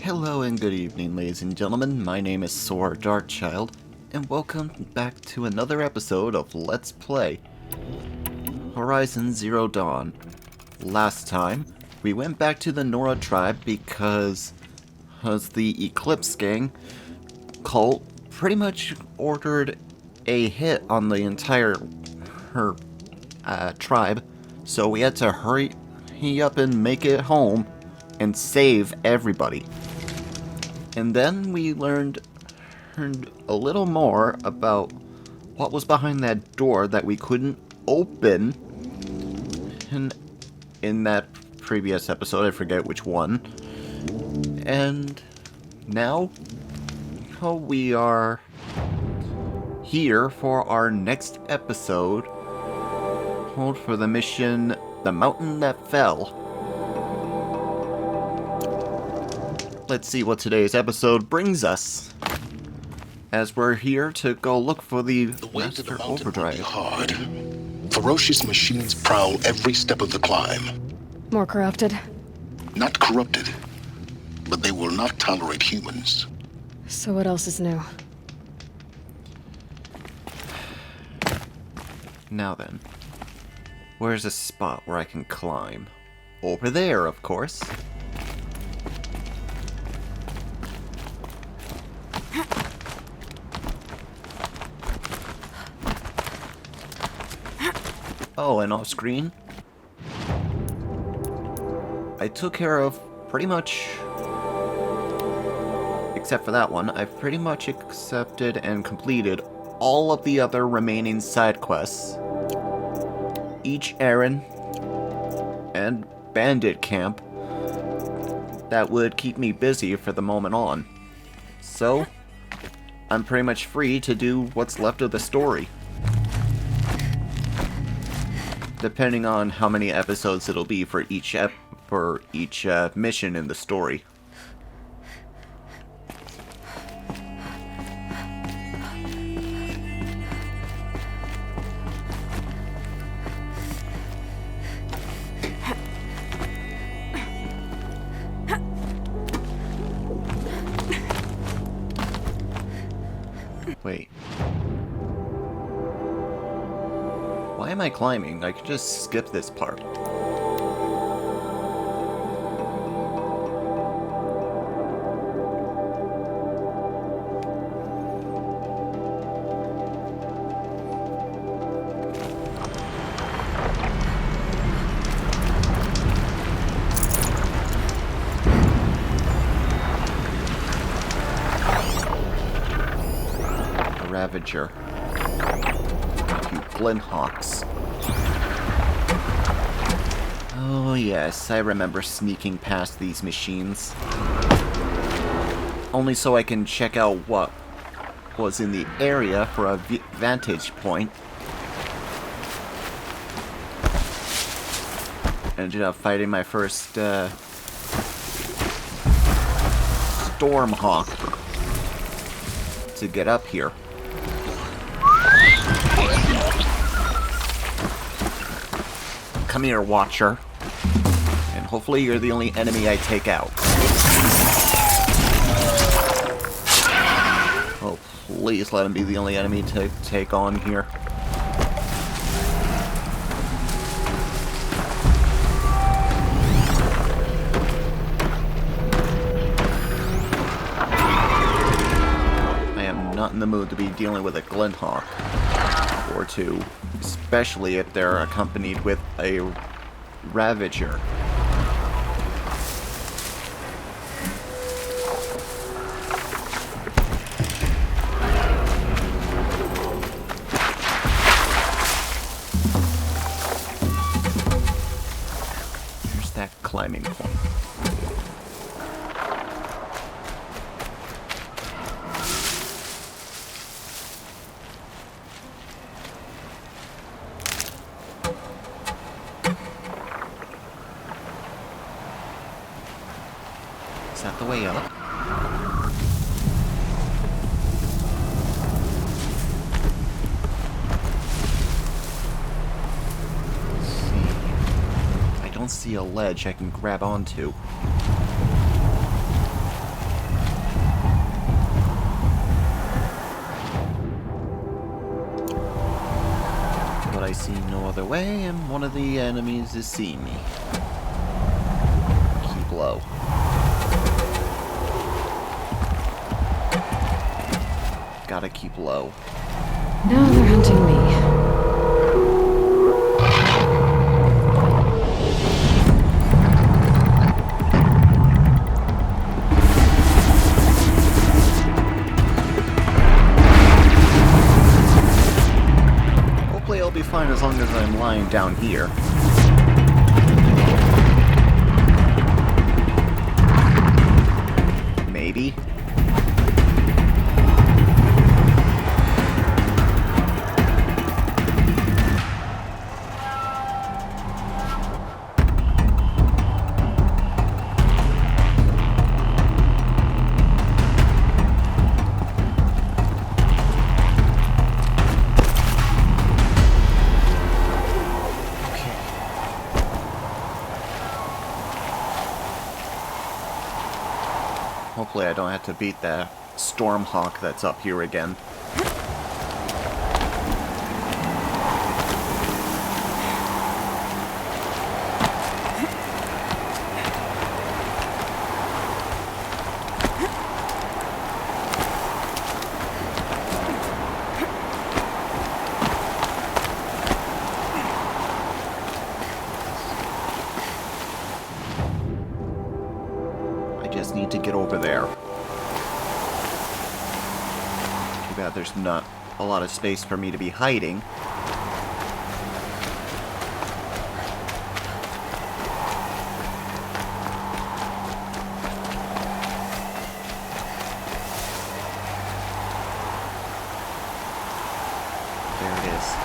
Hello and good evening, ladies and gentlemen. My name is Saur Darkchylde, and welcome back to another episode of Let's Play Horizon Zero Dawn. Last time, we went back to the Nora tribe because the Eclipse gang cult pretty much ordered a hit on the entire tribe, so we had to hurry up and make it home and save everybody. And then we learned a little more about what was behind that door that we couldn't open in that previous episode. I forget which one. And now we are here for our next episode. Hold for the mission, The Mountain That Fell. Let's see what today's episode brings us, as we're here to go look for the way to the Master mountain Overdrive. will be hard. Ferocious machines prowl every step of the climb. More corrupted? Not corrupted, but they will not tolerate humans. So what else is new? Now then, where's a spot where I can climb? Over there, of course. Oh, and off screen, I took care of pretty much, except for that one, I've pretty much accepted and completed all of the other remaining side quests. Each errand and bandit camp that would keep me busy for the moment on. So, I'm pretty much free to do what's left of the story, depending on how many episodes it'll be for each mission in the story. Wait. Why am I climbing? I could just skip this part. A Ravager. You Glenhawks. Oh yes, I remember sneaking past these machines. Only so I can check out what was in the area for a vantage point. Ended up fighting my first Stormhawk to get up here. Come here, Watcher. And hopefully you're the only enemy I take out. Oh, please let him be the only enemy to take on here. I am not in the mood to be dealing with a Glenhawk or two, especially if they're accompanied with a Ravager. Here's that climbing point. Is that the way up? Let's see. I don't see a ledge I can grab onto. see no other way, and one of the enemies is seeing me. Keep low. Gotta keep low. Now they're hunting me. Hopefully I'll be fine as long as I'm lying down here. Maybe. Hopefully I don't have to beat that Stormhawk that's up here again. Need to get over there. Too bad there's not a lot of space for me to be hiding. There it is.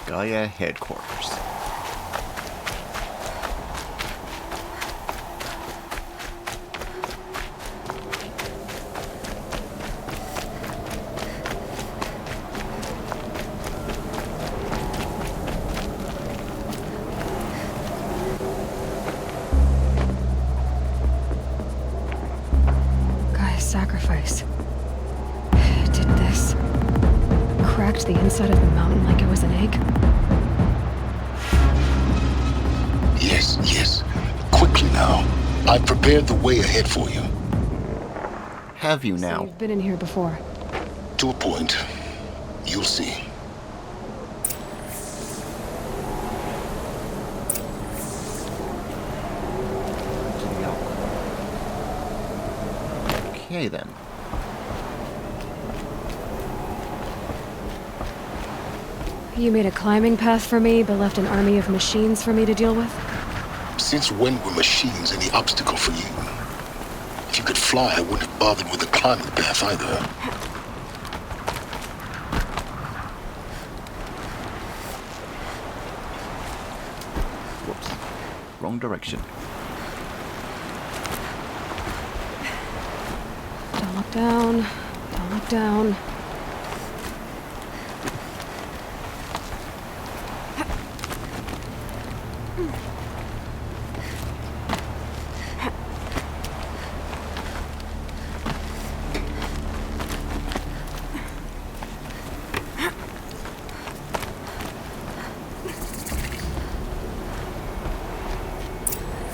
Gaia headquarters. Gaia's sacrifice. It did this. Cracked the inside of the mountain like it was an egg. Yes. Quickly now. I've prepared the way ahead for you. Have you So now? you've been in here before. To a point. You'll see. Okay then. You made a climbing path for me, but left an army of machines for me to deal with? Since when were machines any obstacle for you? If you could fly, I wouldn't have bothered with the climbing path either. Whoops. Wrong direction. Don't look down. Don't look down.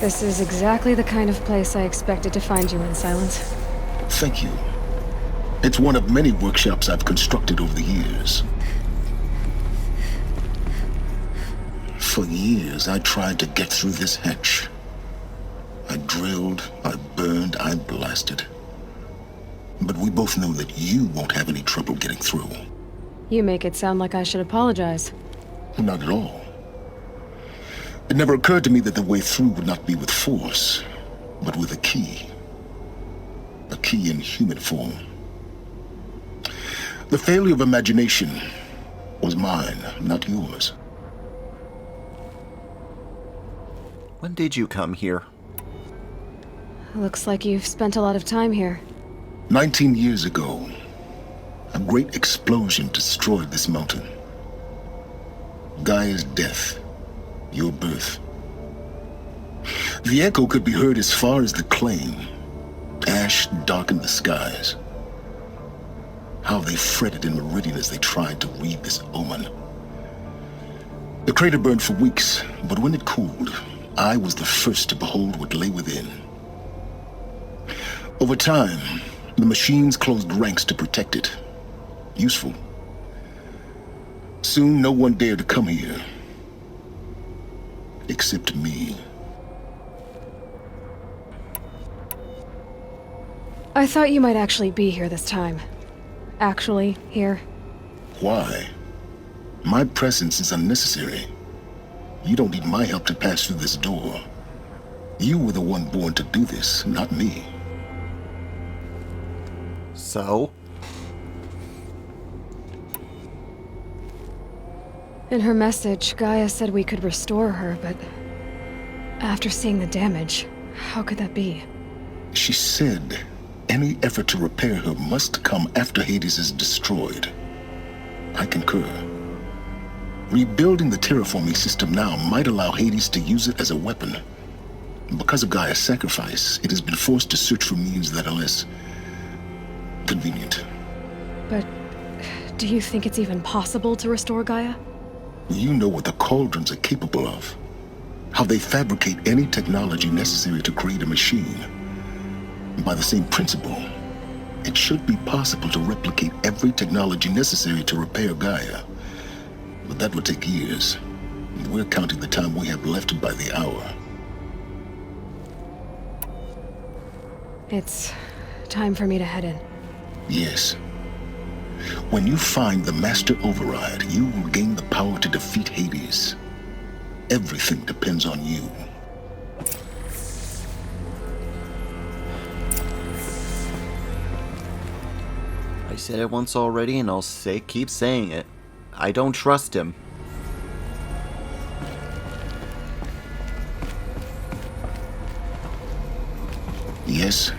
This is exactly the kind of place I expected to find you in, Silence. Thank you. It's one of many workshops I've constructed over the years. For years, I tried to get through this hatch. I drilled, I burned, I blasted. But we both know that you won't have any trouble getting through. You make it sound like I should apologize. Not at all. It never occurred to me that the way through would not be with force, but with a key. A key in human form. The failure of imagination was mine, not yours. When did you come here? Looks like you've spent a lot of time here. 19 years ago, a great explosion destroyed this mountain. Gaia's death, your birth. The echo could be heard as far as the claim. Ash darkened the skies. How they fretted in Meridian as they tried to read this omen. The crater burned for weeks, but when it cooled, I was the first to behold what lay within. Over time, the machines closed ranks to protect it. Useful. Soon, no one dared to come here. Except me. I thought you might actually be here this time. Actually, here. Why? My presence is unnecessary. You don't need my help to pass through this door. You were the one born to do this, not me. So? In her message, Gaia said we could restore her, but after seeing the damage, how could that be? She said any effort to repair her must come after Hades is destroyed. I concur. Rebuilding the terraforming system now might allow Hades to use it as a weapon. Because of Gaia's sacrifice, it has been forced to search for means that are less convenient. But do you think it's even possible to restore Gaia? You know what the cauldrons are capable of. How they fabricate any technology necessary to create a machine. By the same principle, it should be possible to replicate every technology necessary to repair Gaia. But that would take years. And we're counting the time we have left by the hour. It's time for me to head in. Yes. When you find the Master Override, you will gain the power to defeat Hades. Everything depends on you. I said it once already and I'll keep saying it. I don't trust him. Yes?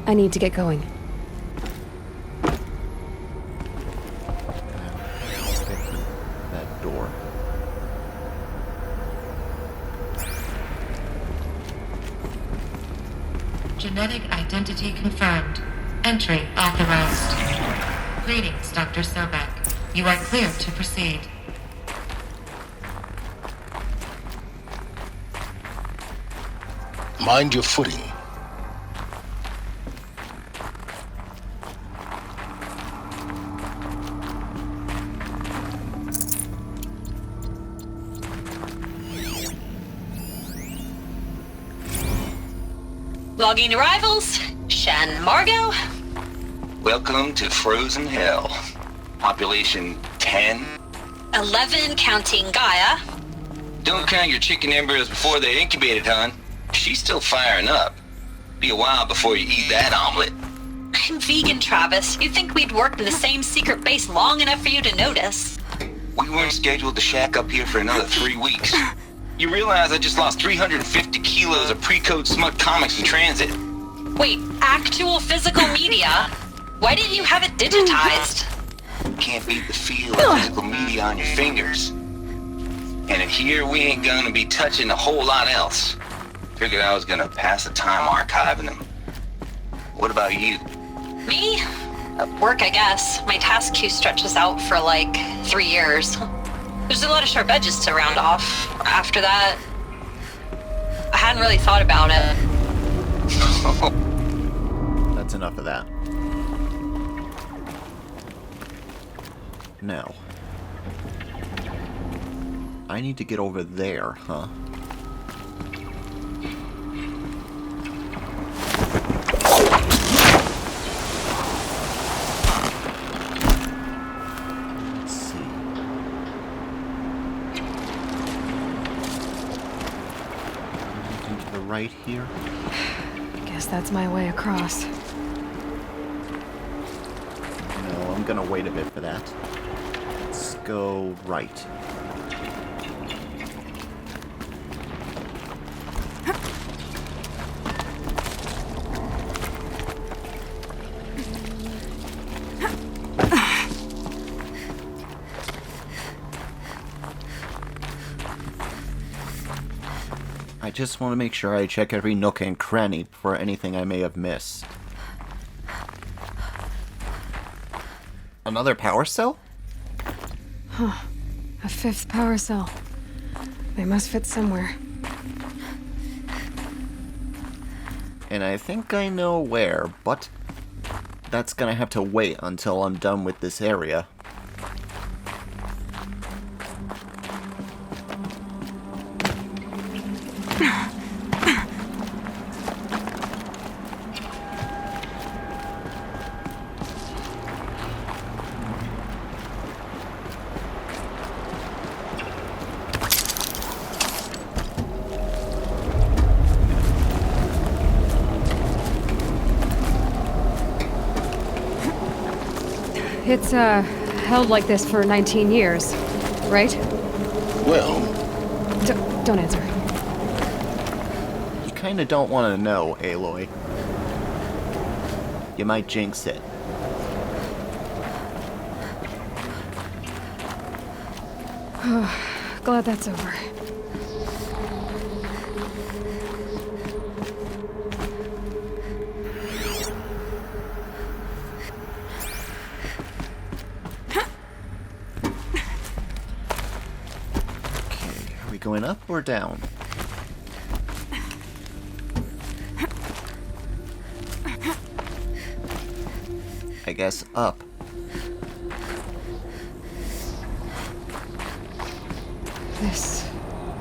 I need to get going. That door. Genetic identity confirmed. Entry authorized. Greetings, Dr. Sobek. You are clear to proceed. Mind your footing. Logging arrivals. Shan Margot. Welcome to Frozen Hell. Population 10. 11 counting Gaia. Don't count your chicken embryos before they're incubated, hon. She's still firing up. Be a while before you eat that omelet. I'm vegan, Travis. You'd think we'd worked in the same secret base long enough for you to notice. We weren't scheduled to shack up here for another 3 weeks. You realize I just lost 350 kilos of pre-code smut comics in transit. Wait, actual physical media? Why didn't you have it digitized? Can't beat the feel of physical media on your fingers. And in here, we ain't gonna be touching a whole lot else. Figured I was gonna pass the time archiving them. What about you? Me? Work, I guess. My task queue stretches out for like 3 years. There's a lot of sharp edges to round off. After that, I hadn't really thought about it. That's enough of that. Now, I need to get over there, huh? Let's see. Anything to the right here? Guess that's my way across. No, I'm I'm gonna wait a bit for that. Let's go right. I just want to make sure I check every nook and cranny for anything I may have missed. Another power cell? Huh. A 5th power cell. They must fit somewhere. And I think I know where, but that's gonna have to wait until I'm done with this area. It's, held like this for 19 years, right? Well, Don't answer. You kinda don't want to know, Aloy. You might jinx it. Glad that's over. Are we going up or down? I guess up. This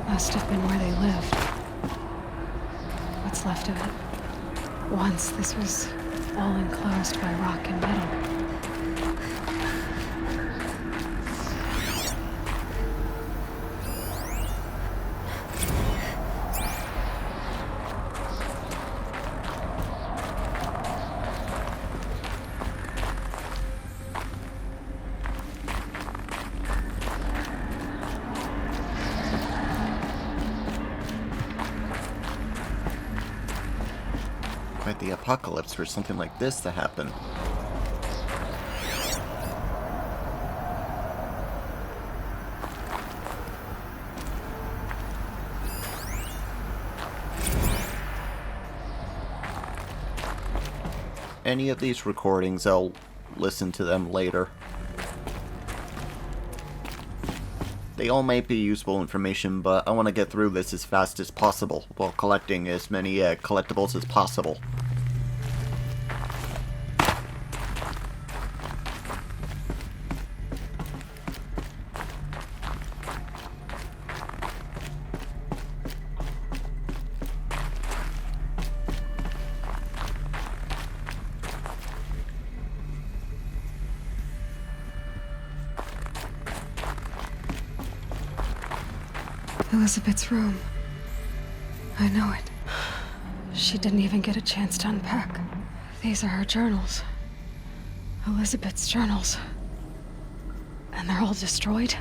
must have been where they lived. What's left of it. Once this was all enclosed by rock and metal. Quite the apocalypse for something like this to happen. Any of these recordings, I'll listen to them later. They all might be useful information, but I want to get through this as fast as possible, while collecting as many collectibles as possible. Elizabeth's room. I know it. She didn't even get a chance to unpack. These are her journals. Elizabeth's journals. And they're all destroyed?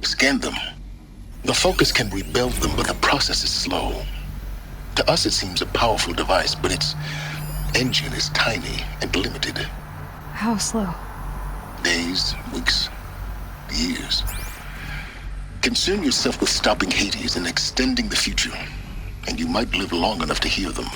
scan them. The Focus can rebuild them, but the process is slow. To us, it seems a powerful device, but its engine is tiny and limited. How slow? Days, weeks, years. Concern yourself with stopping Hades and extending the future, and you might live long enough to hear them.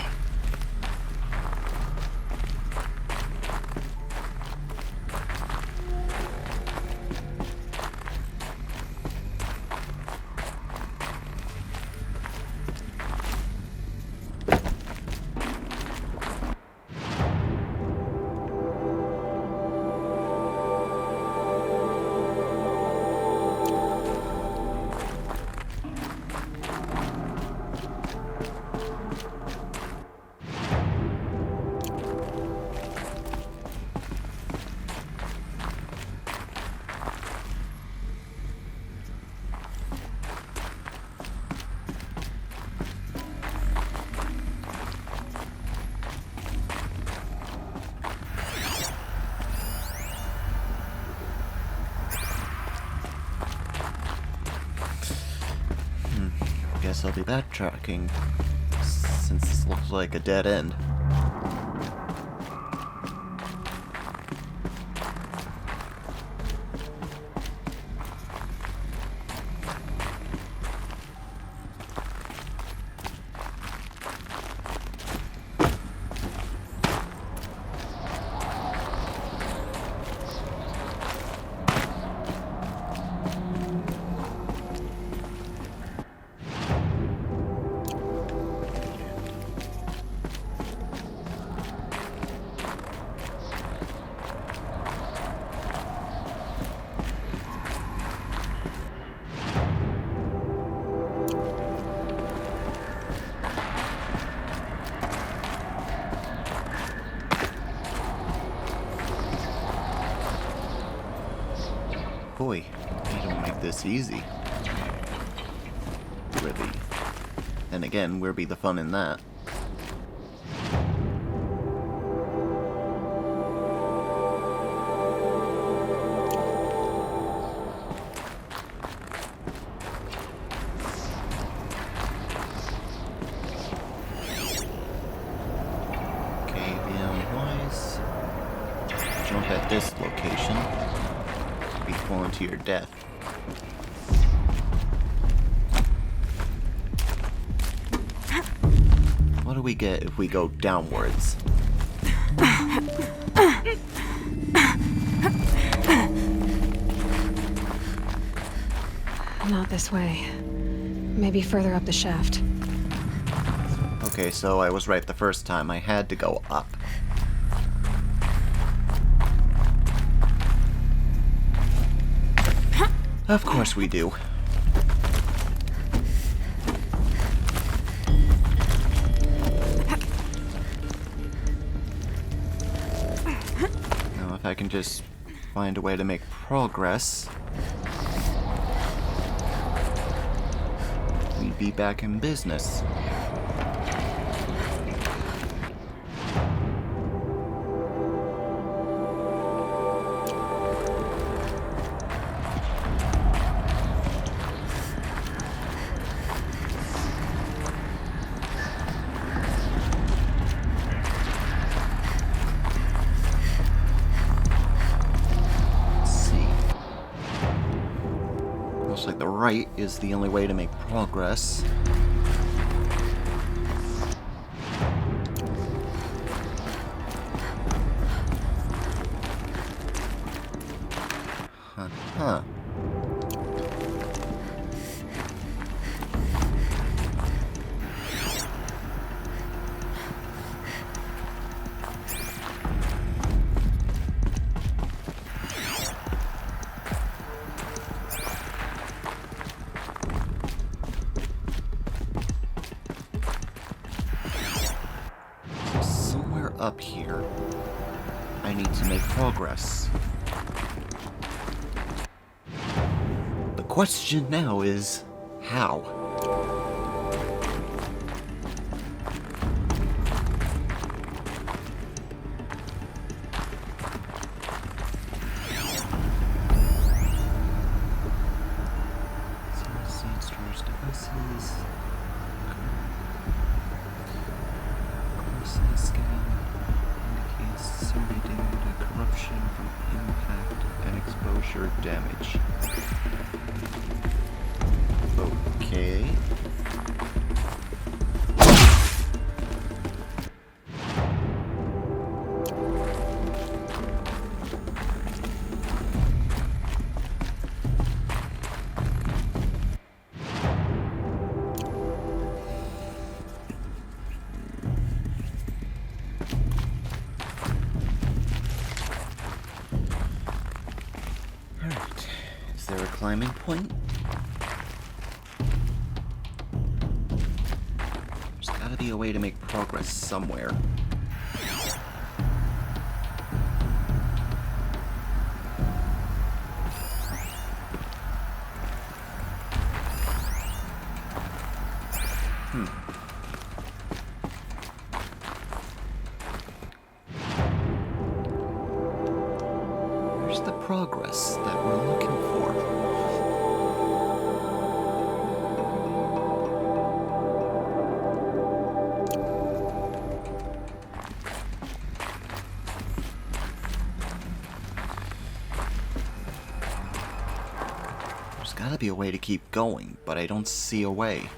Guess I'll be backtracking, since this looks like a dead end. Boy, they don't make this easy. Really. And again, where be the fun in that? Okay, VM-wise, jump at this location. Be falling to your death. What do we get if we go downwards? Not this way. Maybe further up the shaft. Okay, so I was right the first time. I had to go up. Of course we do. Now if I can just find a way to make progress, we'd be back in business. Looks like the right is the only way to make progress. Huh. Somewhere up here, I need to make progress. The question now is, how? Seed storage devices. Scan indicates survey data, corruption from impact and exposure damage. Okay. Alright. Is there a climbing point? There's gotta be a way to make progress somewhere. Where's the progress that we're looking for? gotta be a way to keep going, but I don't see a way.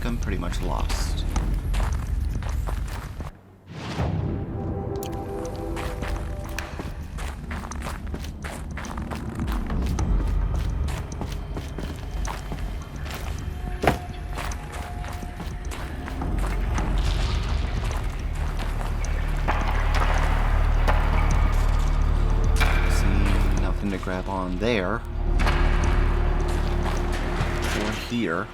I'm pretty much lost. See, nothing to grab on there. Or here.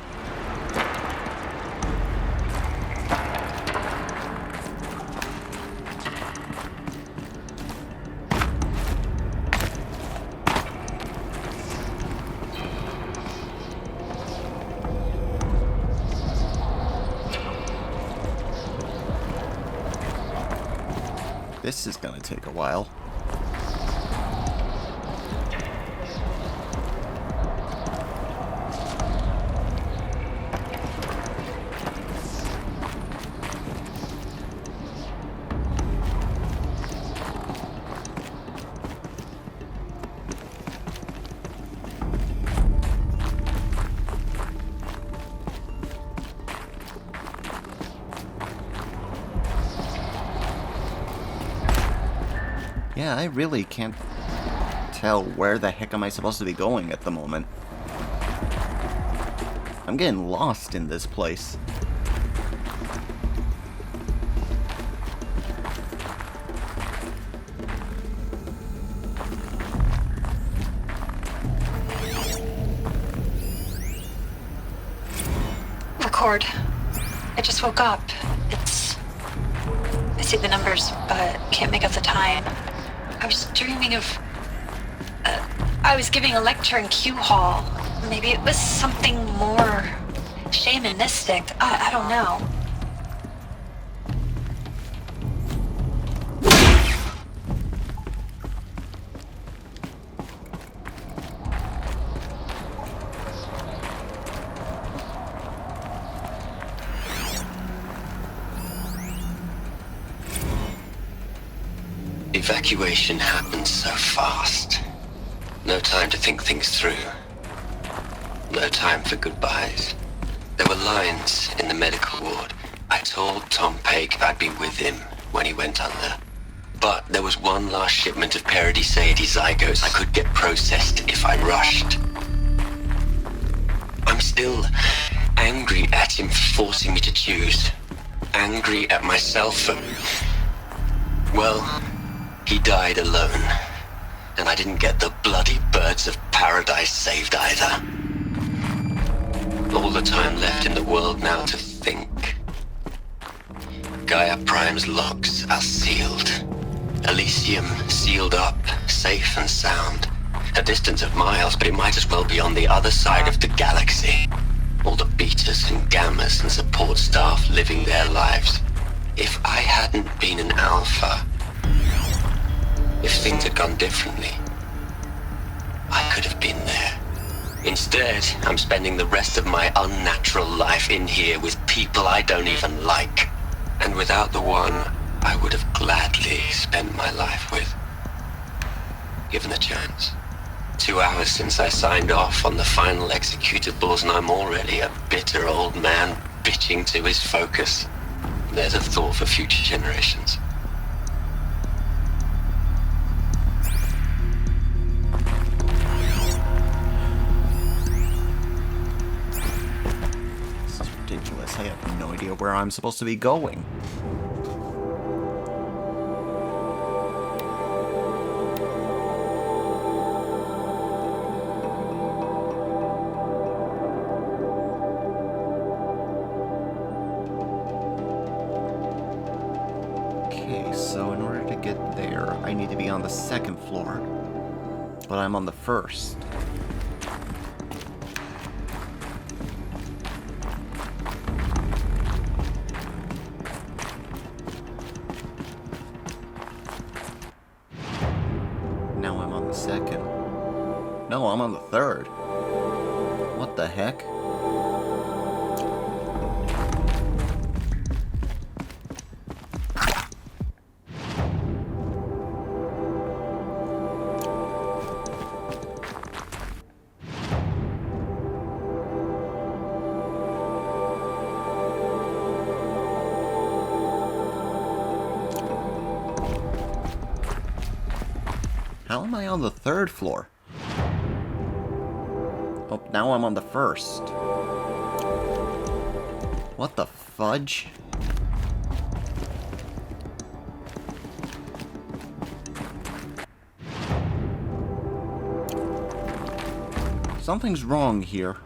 This is gonna take a while. Yeah, I really can't tell where the heck am I supposed to be going at the moment. I'm getting lost in this place. Record. I just woke up. I see the numbers, but can't make out the time. I was dreaming of... I was giving a lecture in Q Hall. Maybe it was something more shamanistic. I don't know. Evacuation happened so fast. No time to think things through. No time for goodbyes. There were lines in the medical ward. I told Tom Paik I'd be with him when he went under. But there was one last shipment of Paradiseidae zygotes I could get processed if I rushed. I'm still angry at him for forcing me to choose. Angry at myself for... well... he died alone, and I didn't get the bloody birds of paradise saved either. All the time left in the world now to think. Gaia Prime's logs are sealed. Elysium sealed up, safe and sound. A distance of miles, but it might as well be on the other side of the galaxy. All the betas and gammas and support staff living their lives. If I hadn't been an alpha... if things had gone differently, I could have been there. Instead, I'm spending the rest of my unnatural life in here with people I don't even like. And without the one I would have gladly spent my life with. given the chance. 2 hours since I signed off on the final executables, and I'm already a bitter old man bitching to his focus. There's a thought for future generations. This is ridiculous. I have no idea where I'm supposed to be going. So in order to get there, I need to be on the second floor. But I'm on the first. Now I'm on the second. No, I'm on the third. What the heck? How am I on the third floor? Oh, now I'm on the first. What the fudge? Something's wrong here.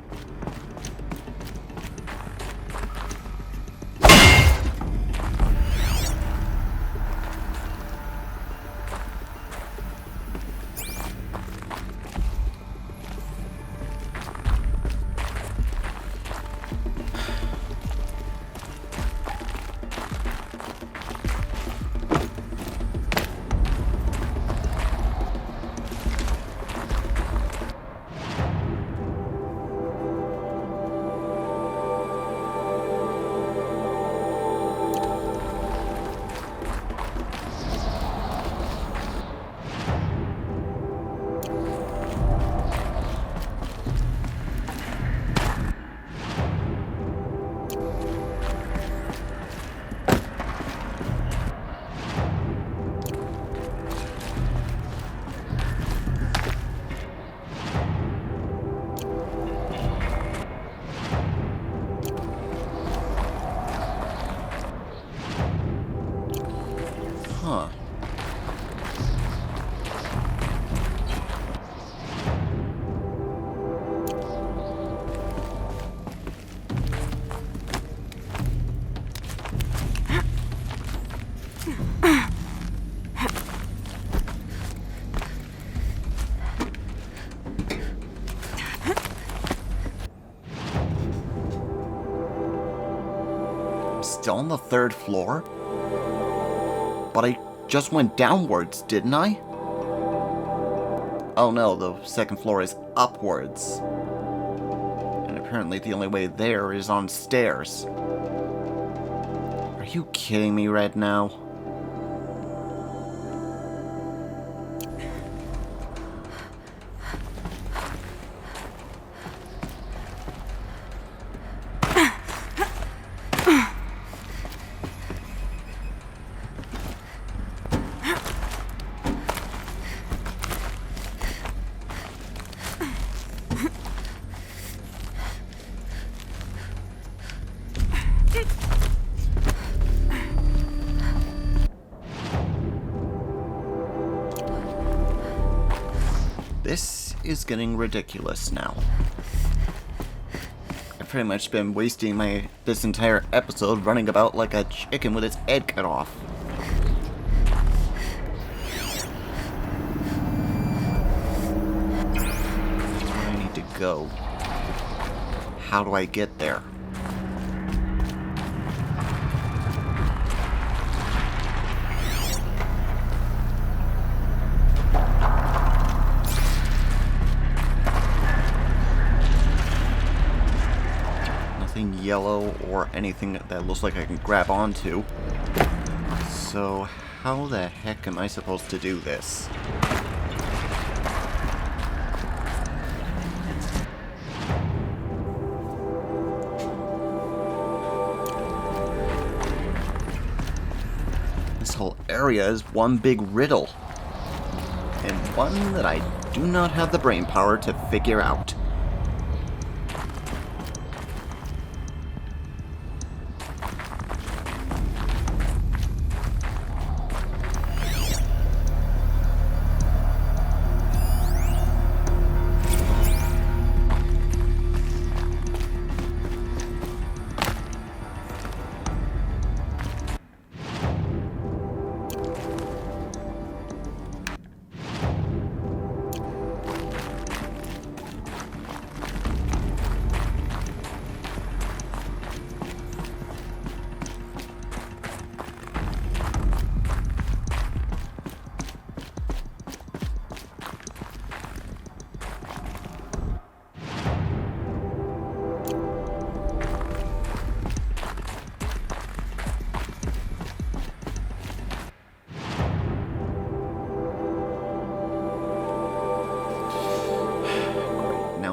Huh. I'm still on the third floor? But I just went downwards, didn't I? Oh no, the second floor is upwards. And apparently the only way there is on stairs. Are you kidding me right now? This is getting ridiculous now. I've pretty much been wasting this entire episode running about like a chicken with its head cut off. That's where I need to go. How do I get there? Yellow or anything that looks like I can grab onto. So how the heck am I supposed to do this? area is one big riddle. And one that I do not have the brain power to figure out.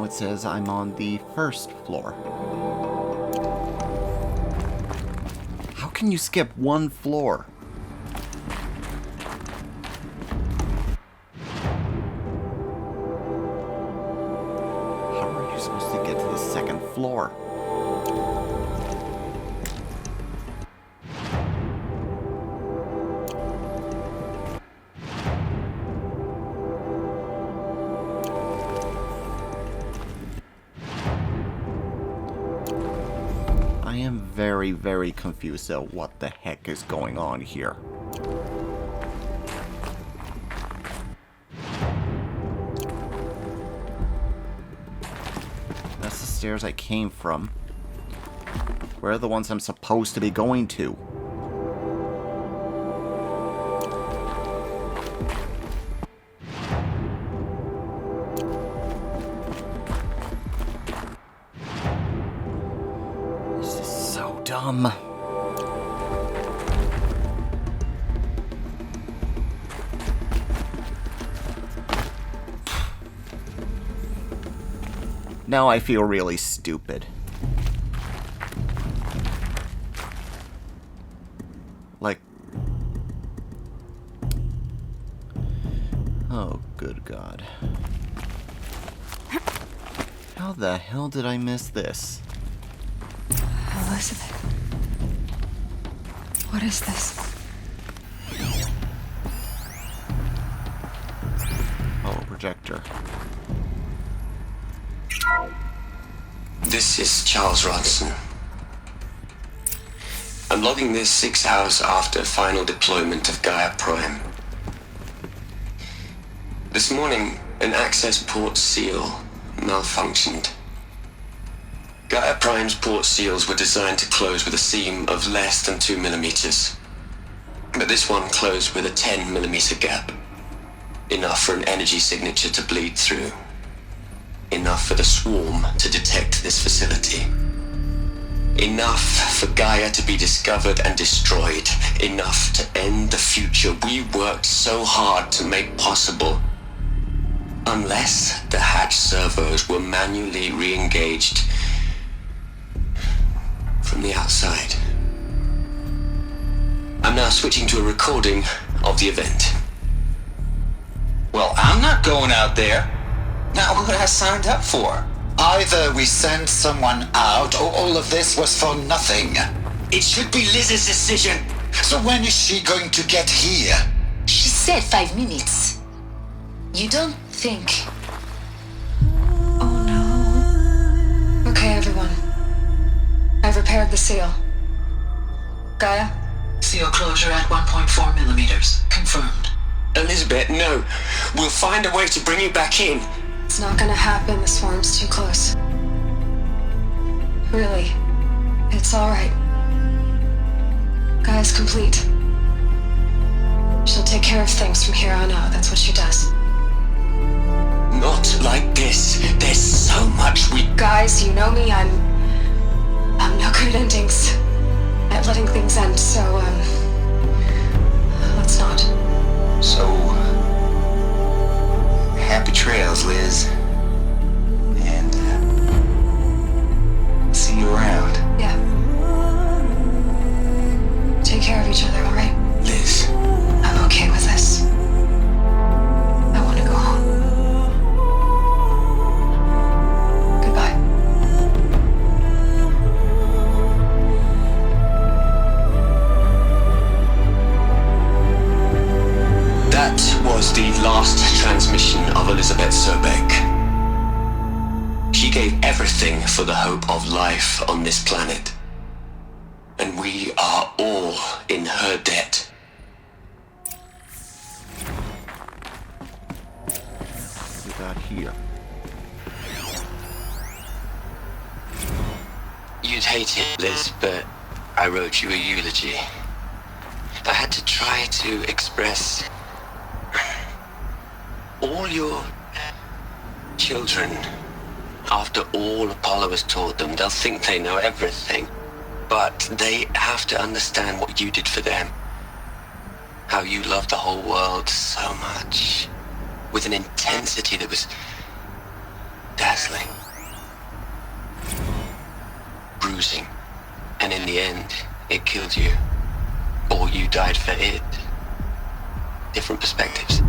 It says I'm on the first floor. How can you skip one floor? How are you supposed to get to the second floor? I am very, very confused at what the heck is going on here. That's the stairs I came from. Where are the ones I'm supposed to be going to? Dumb. Now I feel really stupid. Like... Oh, good God. How the hell did I miss this? Elizabeth. What is this? Oh, projector. This is Charles Ronson. I'm logging this 6 hours after final deployment of Gaia Prime. This morning, an access port seal malfunctioned. Gaia Prime's port seals were designed to close with a seam of less than 2 millimeters. But this one closed with a 10 millimeter gap. Enough for an energy signature to bleed through. Enough for the swarm to detect this facility. Enough for Gaia to be discovered and destroyed. Enough to end the future we worked so hard to make possible. Unless the hatch servos were manually re-engaged from the outside. I'm now switching to a recording of the event. Well, I'm not going out there. Not what I signed up for. Either we send someone out, or all of this was for nothing. It should be Liz's decision. So when is she going to get here? She said 5 minutes. You don't think... Oh no. Okay, everyone. I've repaired the seal. Gaia? Seal closure at 1.4 millimeters. Confirmed. Elizabeth, no. We'll find a way to bring you back in. It's not gonna happen. The swarm's too close. Really. It's alright. Gaia's complete. She'll take care of things from here on out. That's what she does. Not like this. There's so much we... Guys, you know me. I'm no good at endings. At letting things end, so, let's not. So, happy trails, Liz. And, see you around. Yeah. Take care of each other, alright? Liz. I She gave everything for the hope of life on this planet. And we are all in her debt. What we got here? You'd hate it, Liz, but I wrote you a eulogy. I had to try to express all your children. After all Apollo has taught them, they'll think they know everything. But they have to understand what you did for them. How you loved the whole world so much. With an intensity that was dazzling. Bruising. And in the end, it killed you. Or you died for it. Different perspectives.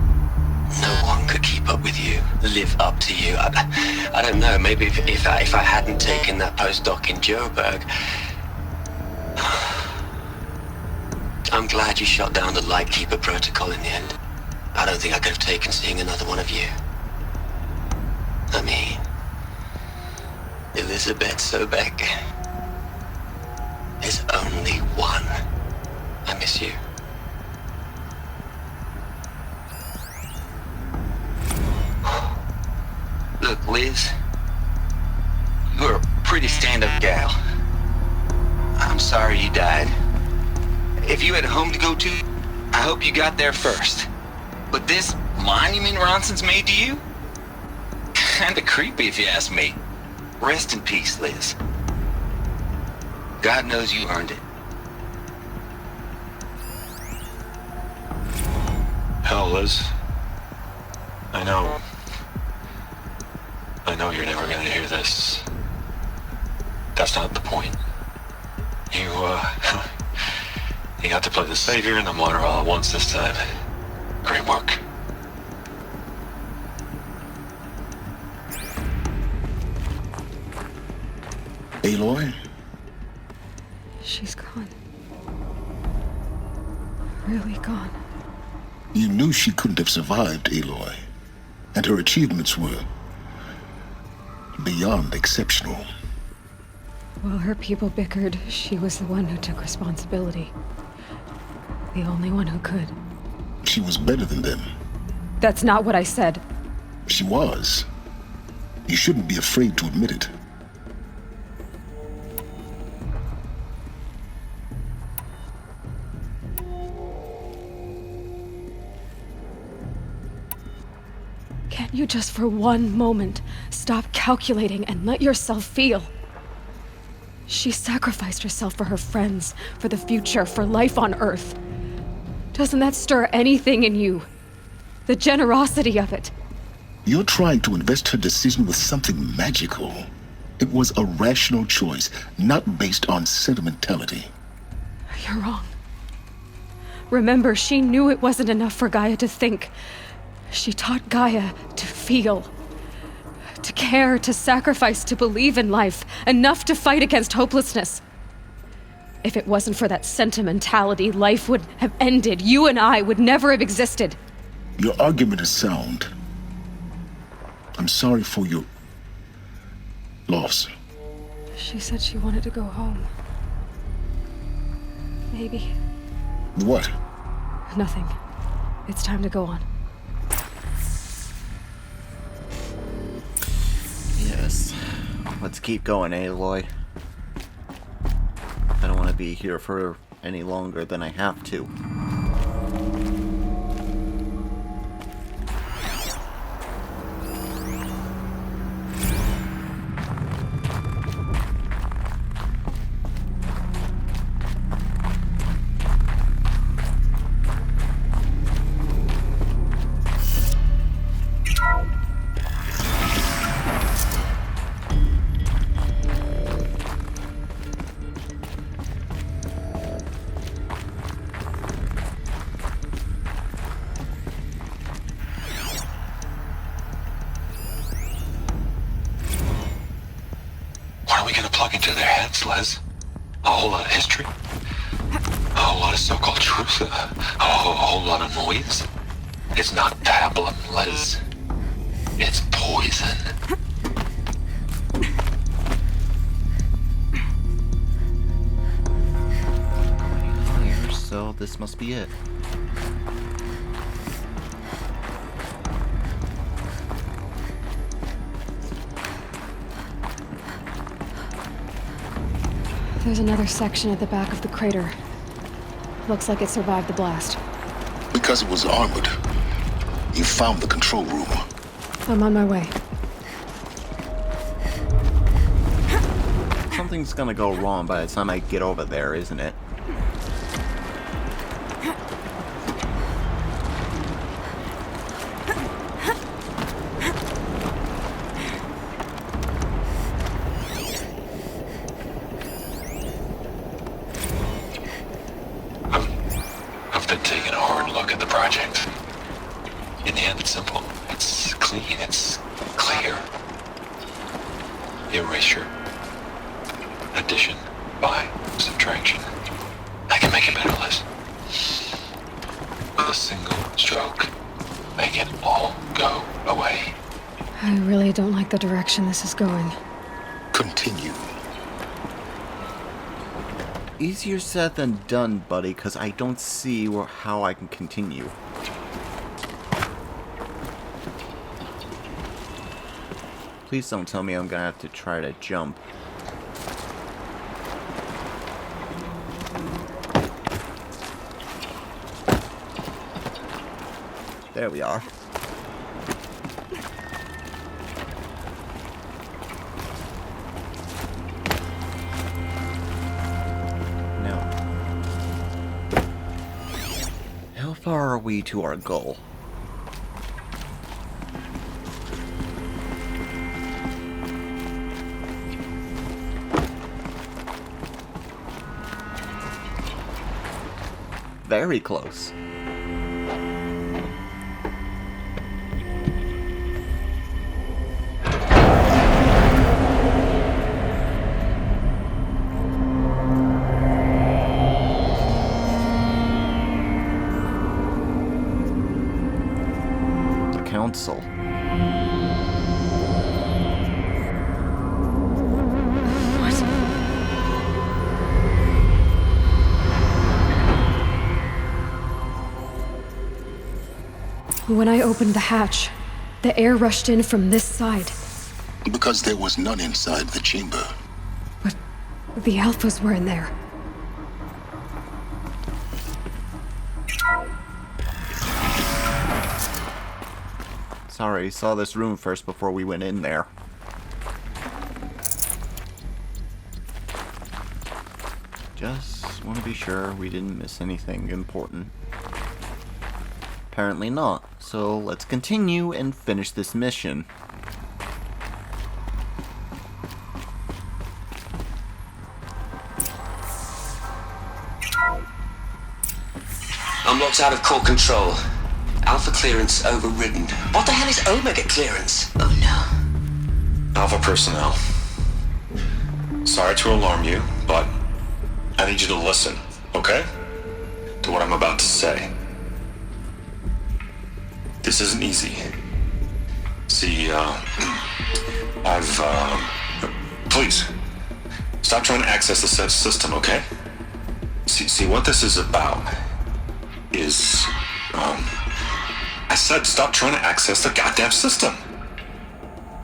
No one could keep up with you, live up to you. I don't know, maybe if I hadn't taken that postdoc in Joburg. I'm glad you shot down the Lightkeeper protocol in the end. I don't think I could have taken seeing another one of you. I mean, Elizabeth Sobek. There's only one. I miss you. Look, Liz, you're a pretty stand-up gal. I'm sorry you died. If you had a home to go to, I hope you got there first. But this monument Ronson's made to you? Kinda creepy if you ask me. Rest in peace, Liz. God knows you earned it. Hell, Liz. I know you're never gonna hear this. That's not the point. You got to play the savior and the martyr all at once this time. Great work. Aloy? She's gone. Really gone. You knew she couldn't have survived, Aloy. And her achievements were beyond exceptional. While her people bickered, she was the one who took responsibility. The only one who could. She was better than them. That's not what I said. She was. You shouldn't be afraid to admit it. Can't you just for one moment stop calculating and let yourself feel? She sacrificed herself for her friends, for the future, for life on Earth. Doesn't that stir anything in you? The generosity of it. You're trying to invest her decision with something magical. It was a rational choice, not based on sentimentality. You're wrong. Remember, she knew it wasn't enough for Gaia to think. She taught Gaia to feel. To care, to sacrifice, to believe in life. Enough to fight against hopelessness. If it wasn't for that sentimentality, life would have ended. You and I would never have existed. Your argument is sound. I'm sorry for your loss. She said she wanted to go home. Maybe. What? Nothing. It's time to go on. Yes. Let's keep going, Aloy. I don't want to be here for any longer than I have to. Into their heads, Liz. A whole lot of history. A whole lot of so-called truth. A whole lot of noise. It's not pablum, Liz. It's poison. This must be it. There's another section at the back of the crater. Looks like it survived the blast. Because it was armored, you found the control room. I'm on my way. Something's gonna go wrong by the time I get over there, isn't it? I've been taking a hard look at the project. In the end, it's simple. It's clean. It's clear. Erasure. Addition by subtraction. I can make it better, Liz. With a single stroke, make it all go away. I really don't like the direction this is going. Continue. Easier said than done, buddy, because I don't see how I can continue. Please don't tell me I'm gonna have to try to jump. There we are. How far are we to our goal? Very close. Council. When I opened the hatch, the air rushed in from this side. Because there was none inside the chamber. But the Alphas were in there. Sorry, saw this room first before we went in there. Just want to be sure we didn't miss anything important. Apparently not, so let's continue and finish this mission. I'm locked out of core control. Alpha clearance overridden. What the hell is Omega clearance? Oh no. Alpha personnel. Sorry to alarm you, but I need you to listen, okay? To what I'm about to say. This isn't easy. See, please, stop trying to access the system, okay? See, what this is about is, I said stop trying to access the goddamn system.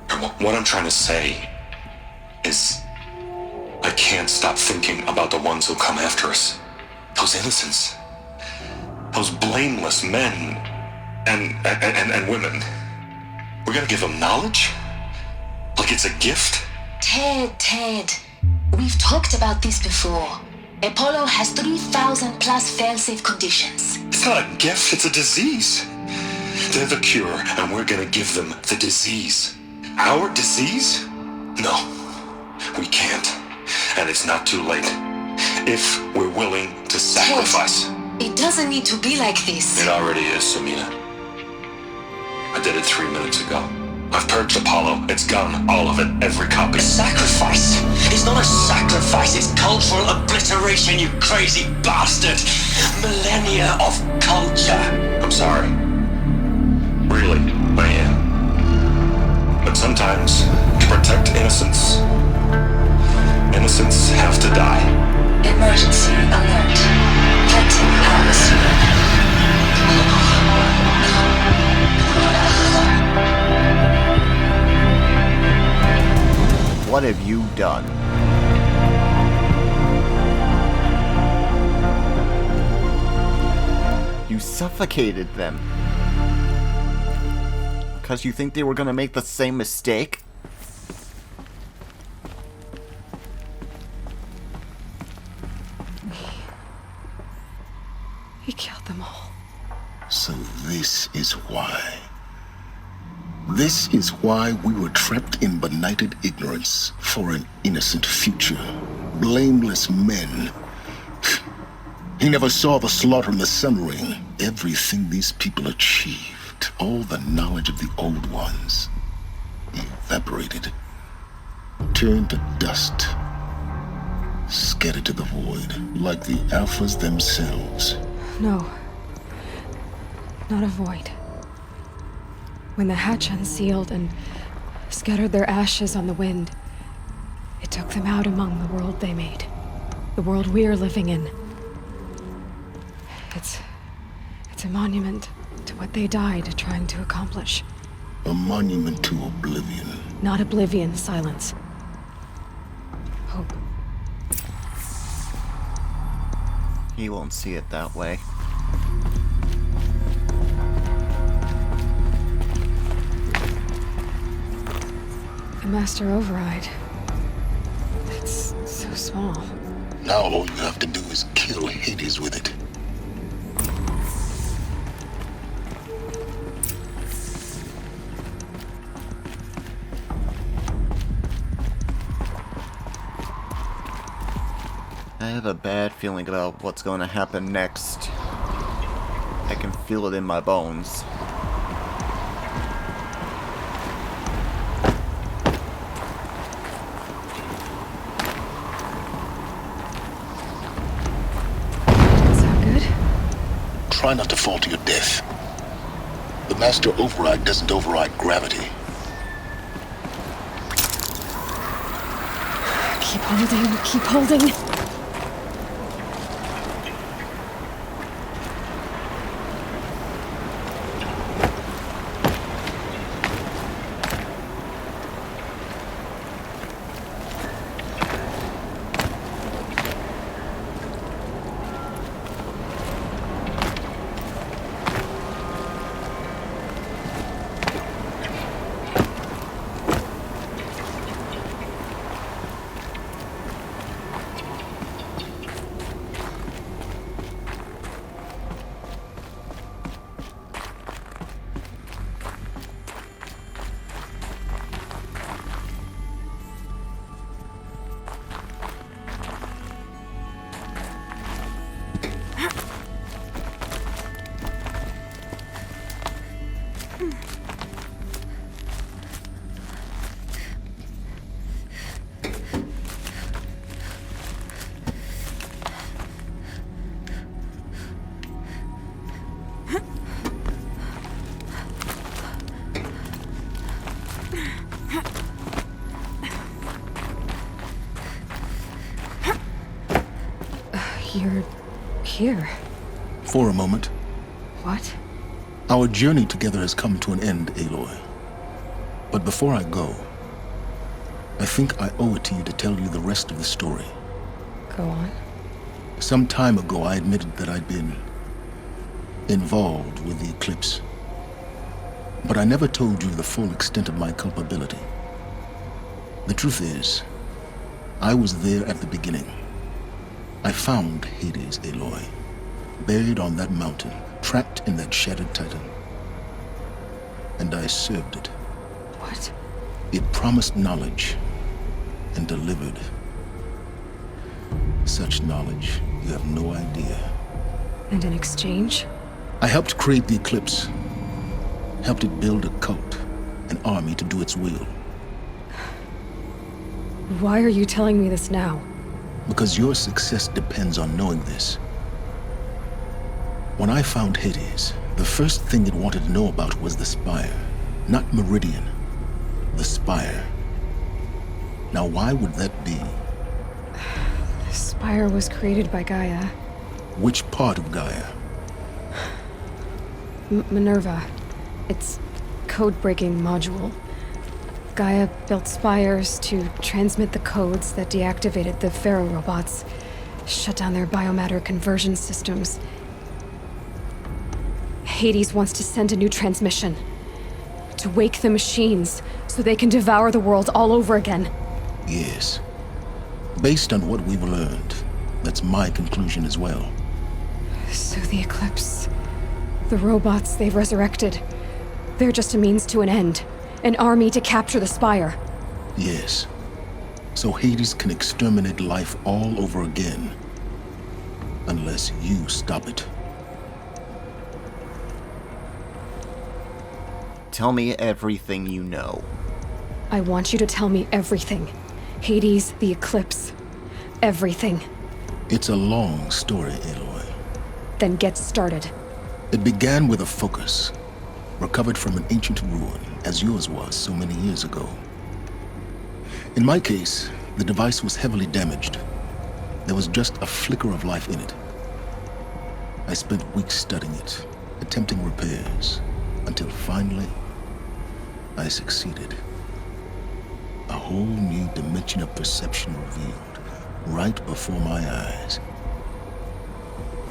And what I'm trying to say is I can't stop thinking about the ones who come after us. Those innocents. Those blameless men and women. We're gonna give them knowledge? Like it's a gift? Ted. We've talked about this before. Apollo has 3,000 plus fail-safe conditions. It's not a gift, it's a disease. They're the cure, and we're gonna give them the disease. Our disease? No, we can't. And it's not too late. If we're willing to sacrifice. Ted, it doesn't need to be like this. It already is, Samina. I did it 3 minutes ago. I've purged Apollo. It's gone. All of it. Every copy. A sacrifice? It's not a sacrifice. It's cultural obliteration, you crazy bastard. Millennia of culture. I'm sorry. Really, I am. But sometimes, to protect innocence, innocents have to die. Emergency alert. Detecting Alice. What have you done? You suffocated them. Because you think they were gonna make the same mistake? He killed them all. So this is why. This is why we were trapped in benighted ignorance for an innocent future. Blameless men. He never saw the slaughter in the Sun Ring. Everything these people achieved, all the knowledge of the old ones, evaporated, turned to dust, scattered to the void, like the Alphas themselves. No. Not a void. When the hatch unsealed and scattered their ashes on the wind, it took them out among the world they made. The world we're living in. It's a monument to what they died trying to accomplish. A monument to oblivion. Not oblivion, Silence. Hope. He won't see it that way. The Master Override. It's so small. Now all you have to do is kill Hades with it. I have a bad feeling about what's going to happen next. I can feel it in my bones. Is that good? Try not to fall to your death. The Master Override doesn't override gravity. Keep holding, keep holding. You're here. For a moment. What? Our journey together has come to an end, Aloy. But before I go, I think I owe it to you to tell you the rest of the story. Go on. Some time ago, I admitted that I'd been involved with the eclipse. But I never told you the full extent of my culpability. The truth is, I was there at the beginning. I found Hades, Aloy, buried on that mountain, trapped in that shattered titan. And I served it. What? It promised knowledge and delivered. Such knowledge, you have no idea. And in exchange? I helped create the eclipse. Helped it build a cult, an army to do its will. Why are you telling me this now? Because your success depends on knowing this. When I found Hades, the first thing it wanted to know about was the Spire. Not Meridian. The Spire. Now why would that be? The Spire was created by Gaia. Which part of Gaia? Minerva. Its code-breaking module. Gaia built spires to transmit the codes that deactivated the Pharaoh robots, shut down their biomatter conversion systems. Hades wants to send a new transmission. To wake the machines, so they can devour the world all over again. Yes. Based on what we've learned, that's my conclusion as well. So the Eclipse... the robots they've resurrected... they're just a means to an end. An army to capture the Spire. Yes. So Hades can exterminate life all over again. Unless you stop it. Tell me everything you know. I want you to tell me everything. Hades, the Eclipse. Everything. It's a long story, Aloy. Then get started. It began with a focus. Recovered from an ancient ruin, as yours was so many years ago. In my case, the device was heavily damaged. There was just a flicker of life in it. I spent weeks studying it, attempting repairs, until finally, I succeeded. A whole new dimension of perception revealed, right before my eyes.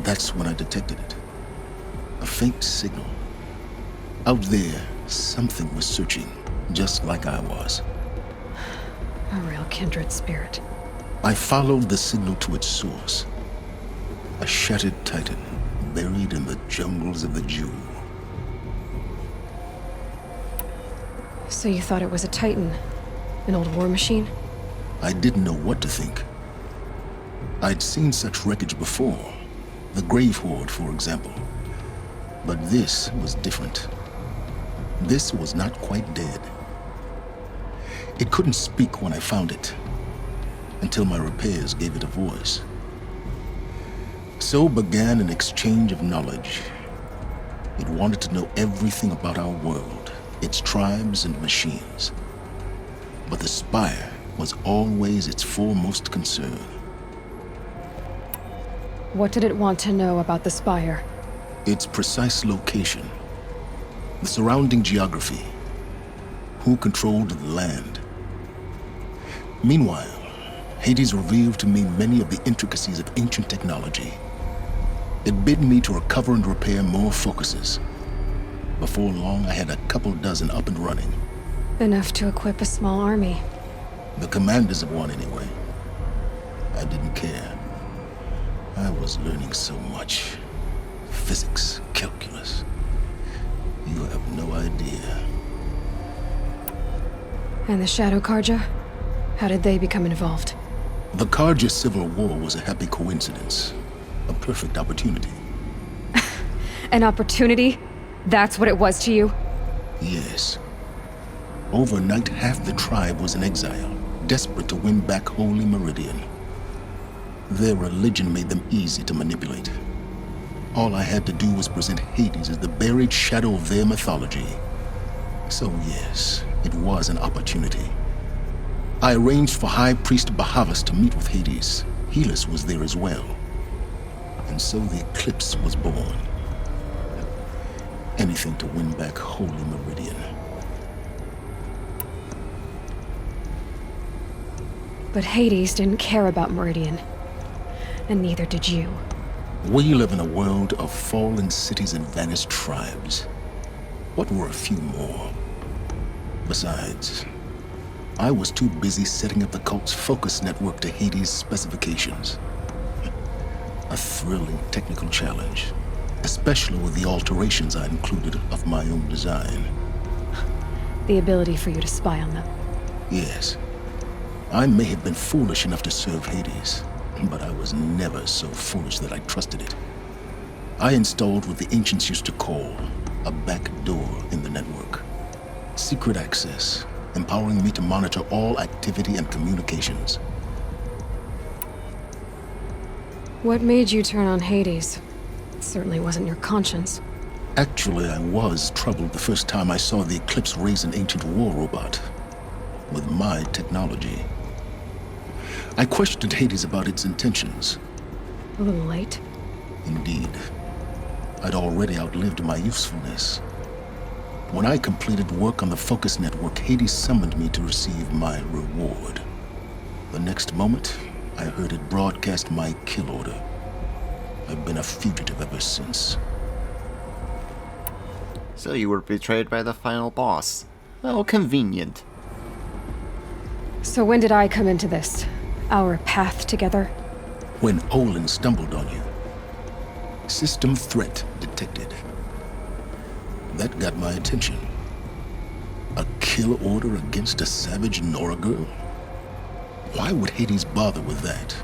That's when I detected it. A faint signal. Out there, something was searching, just like I was. A real kindred spirit. I followed the signal to its source. A shattered titan, buried in the jungles of the Jewel. So you thought it was a titan? An old war machine? I didn't know what to think. I'd seen such wreckage before. The Grave Horde, for example. But this was different. This was not quite dead. It couldn't speak when I found it, until my repairs gave it a voice. So began an exchange of knowledge. It wanted to know everything about our world, its tribes and machines. But the Spire was always its foremost concern. What did it want to know about the Spire? Its precise location, the surrounding geography, who controlled the land. Meanwhile, Hades revealed to me many of the intricacies of ancient technology. It bid me to recover and repair more focuses. Before long, I had a couple dozen up and running. Enough to equip a small army. The commanders of one, anyway. I didn't care. I was learning so much. Physics, calculus. You have no idea. And the Shadow Karja? How did they become involved? The Karja Civil War was a happy coincidence. A perfect opportunity. An opportunity? That's what it was to you? Yes. Overnight, half the tribe was in exile, desperate to win back Holy Meridian. Their religion made them easy to manipulate. All I had to do was present Hades as the buried shadow of their mythology. So yes, it was an opportunity. I arranged for High Priest Bahavas to meet with Hades. Helis was there as well. And so the Eclipse was born. Anything to win back Holy Meridian. But Hades didn't care about Meridian. And neither did you. We live in a world of fallen cities and vanished tribes. What were a few more? Besides, I was too busy setting up the cult's focus network to Hades' specifications. A thrilling technical challenge, especially with the alterations I included of my own design. The ability for you to spy on them. Yes. I may have been foolish enough to serve Hades, but I was never so foolish that I trusted it. I installed what the ancients used to call a back door in the network. Secret access, empowering me to monitor all activity and communications. What made you turn on Hades? It certainly wasn't your conscience. Actually, I was troubled the first time I saw the Eclipse raise an ancient war robot with my technology. I questioned Hades about its intentions. A little late. Indeed. I'd already outlived my usefulness. When I completed work on the Focus Network, Hades summoned me to receive my reward. The next moment, I heard it broadcast my kill order. I've been a fugitive ever since. So you were betrayed by the final boss. Oh, convenient. So when did I come into this? Our path together? When Olin stumbled on you. System threat detected. That got my attention. A kill order against a savage Nora girl? Why would Hades bother with that?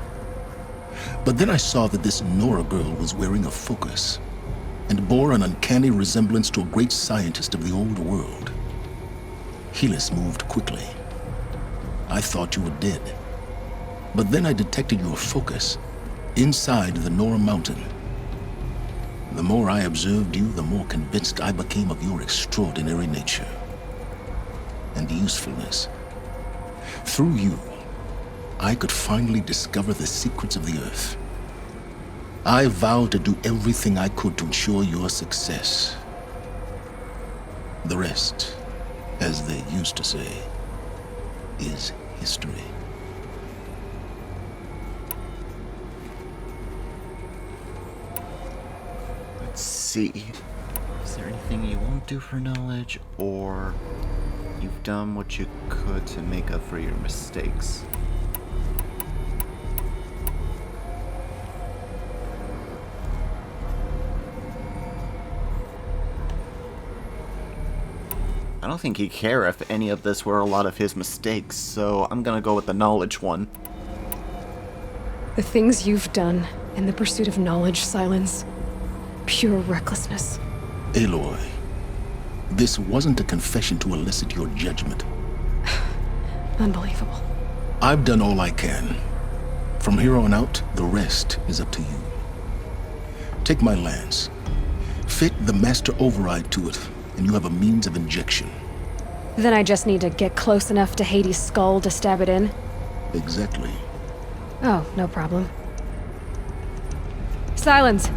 But then I saw that this Nora girl was wearing a focus and bore an uncanny resemblance to a great scientist of the old world. Helis moved quickly. I thought you were dead. But then I detected your focus inside the Nora mountain. The more I observed you, the more convinced I became of your extraordinary nature and usefulness. Through you, I could finally discover the secrets of the Earth. I vowed to do everything I could to ensure your success. The rest, as they used to say, is history. Let's see. Is there anything you won't do for knowledge, or you've done what you could to make up for your mistakes? I don't think he'd care if any of this were a lot of his mistakes, so I'm gonna go with the knowledge one. The things you've done in the pursuit of knowledge, Silence. Pure recklessness. Aloy, this wasn't a confession to elicit your judgment. Unbelievable. I've done all I can. From here on out, the rest is up to you. Take my lance. Fit the master override to it, and you have a means of injection. Then I just need to get close enough to Hades' skull to stab it in? Exactly. Oh, no problem. Silence!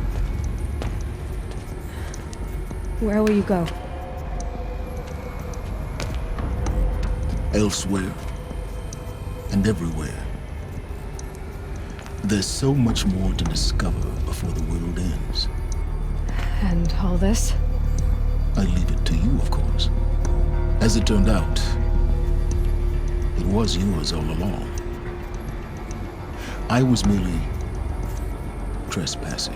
Where will you go? Elsewhere. And everywhere. There's so much more to discover before the world ends. And all this? I leave it to you, of course. As it turned out, it was yours all along. I was merely trespassing.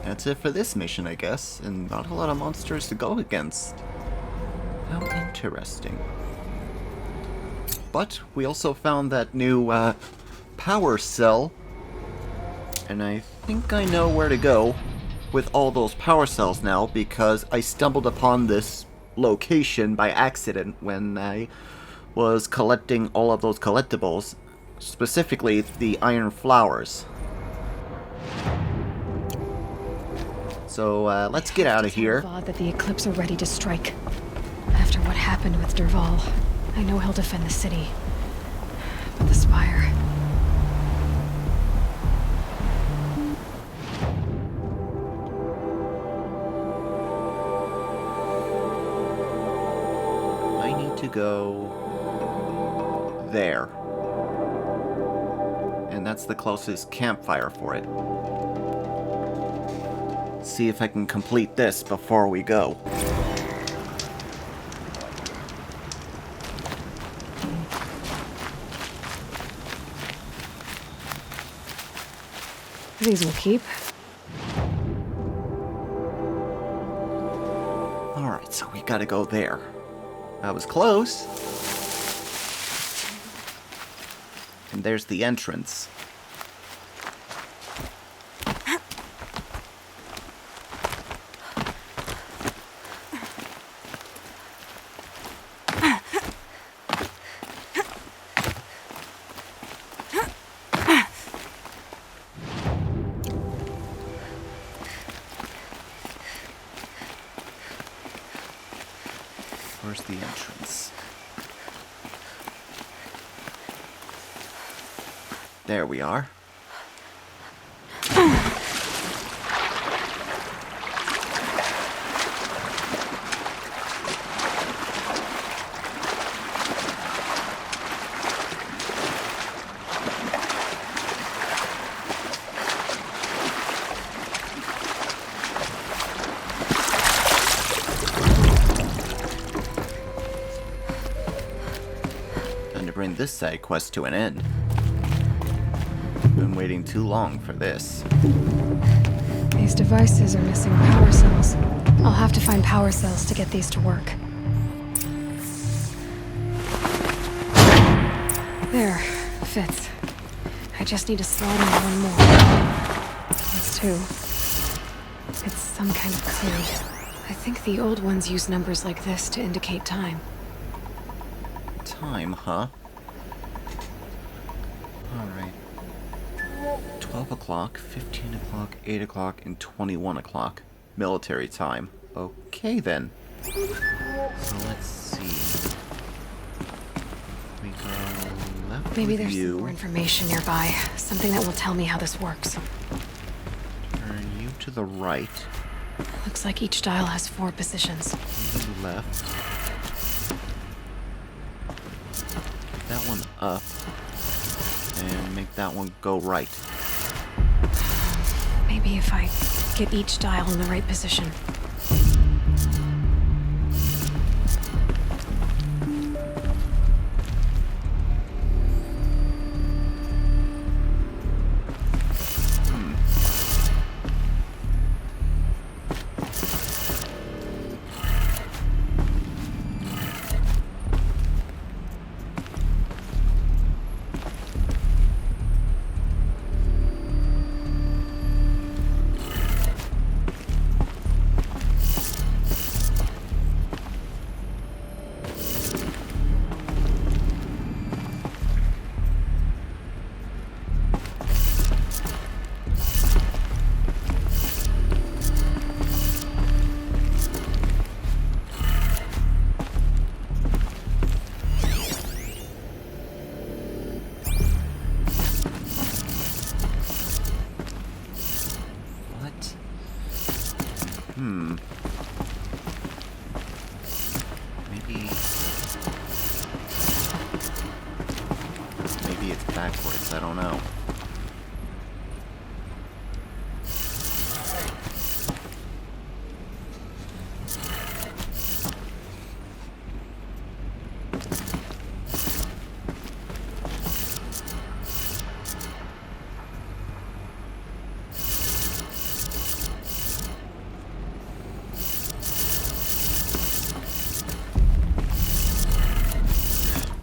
That's it for this mission, I guess, and not a lot of monsters to go against. How interesting. But we also found that new power cell, and I think I know where to go with all those power cells now, because I stumbled upon this location by accident when I was collecting all of those collectibles, specifically the iron flowers. So let's get out of here. It's odd that the Eclipse are ready to strike. After what happened with Derval, I know he'll defend the city. But the Spire... I need to go there. And that's the closest campfire for it. See if I can complete this before we go. These will keep. Alright, so we gotta go there. That was close. And there's the entrance. Where's the entrance? There we are. Time to bring this side quest to an end. Been waiting too long for this. These devices are missing power cells. I'll have to find power cells to get these to work. There, fits. I just need to slide in one more. That's two. It's some kind of code. I think the old ones use numbers like this to indicate time. Time, huh? Alright. 12 o'clock, 15 o'clock, 8 o'clock, and 21 o'clock. Military time. Okay then. So let's see. We go left Maybe with there's you. some more information nearby. Something that will tell me how this works. Turn you to the right. Looks like each dial has 4 positions. You left. Get that one up. And make that one go right. Maybe if I get each dial in the right position. Maybe it's backwards, I don't know.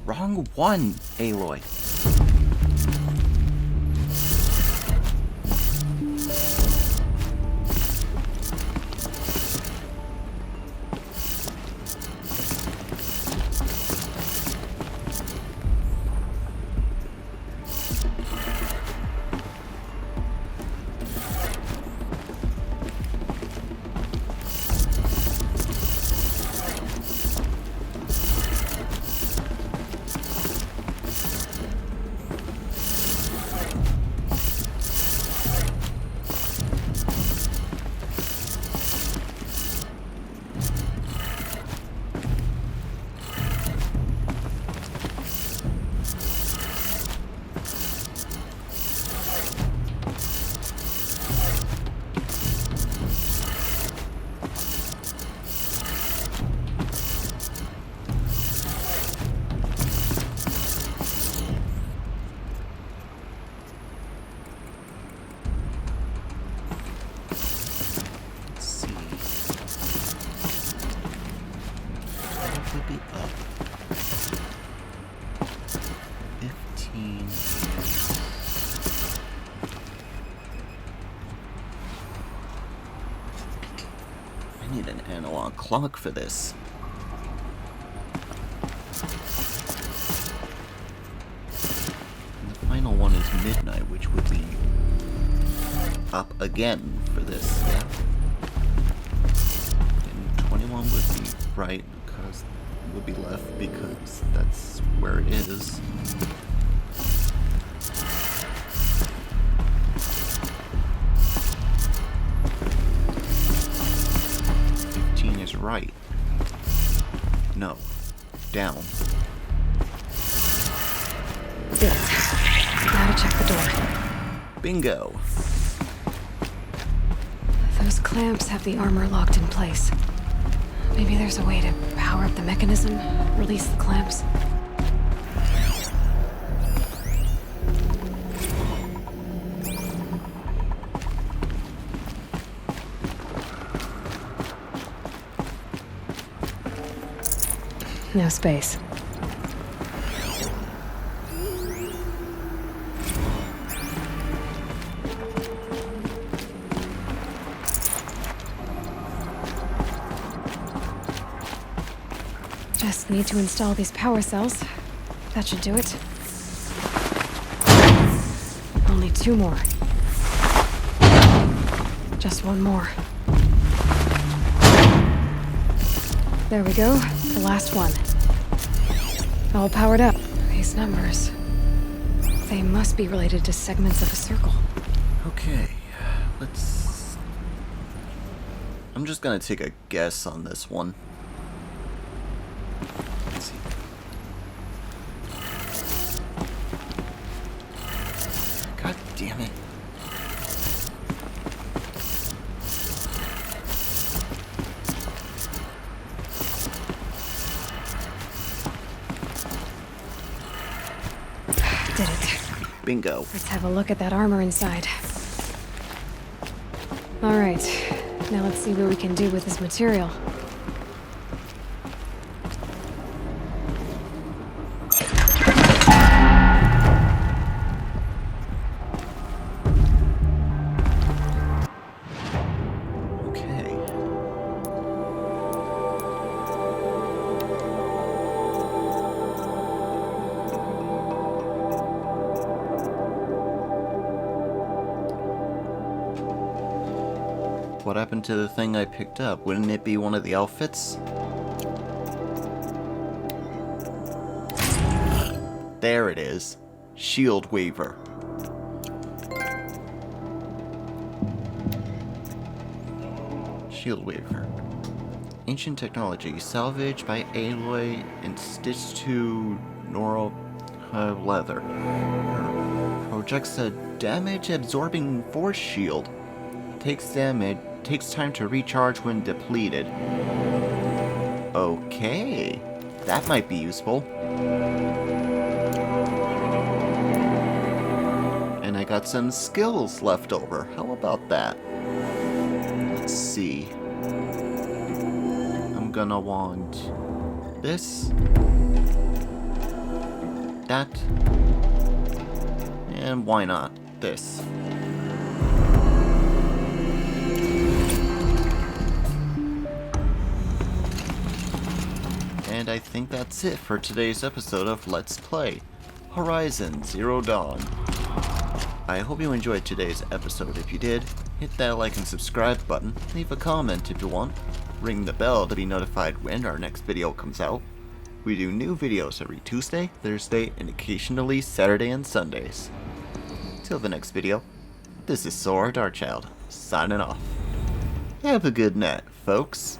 Wrong one, Aloy. could be up. 15. I need an analog clock for this. And the final one is midnight, which would be up again for this, yeah. And 21 would be right, because it would be left, because that's where it is. Is right. No. Down. Good. Now to check the door. Bingo. Those clamps have the armor locked in place. Maybe there's a way to power up the mechanism, release the clamps. No space. Just need to install these power cells. That should do it. Only 2 more. Just 1 more. There we go. The last one. All powered up. These numbers. They must be related to segments of a circle. Okay, let's... I'm just gonna take a guess on this one. Let's see. God damn it. Did it. Bingo. Let's have a look at that armor inside. Alright, now let's see what we can do with this material. Okay. What happened to the thing I picked up? Wouldn't it be one of the outfits? There it is. Shield Weaver. Shield Weaver. Ancient technology, salvaged by Aloy and stitched to neural leather. Projects a damage-absorbing force shield. Takes time to recharge when depleted. Okay, that might be useful. And I got some skills left over. How about that? Let's see. I'm gonna want this, that, and why not this? And I think that's it for today's episode of Let's Play Horizon Zero Dawn. I hope you enjoyed today's episode. If you did, hit that like and subscribe button, leave a comment if you want, ring the bell to be notified when our next video comes out. We do new videos every Tuesday, Thursday, and occasionally Saturday and Sundays. Till the next video, this is Saur Darkchylde, signing off. Have a good night, folks.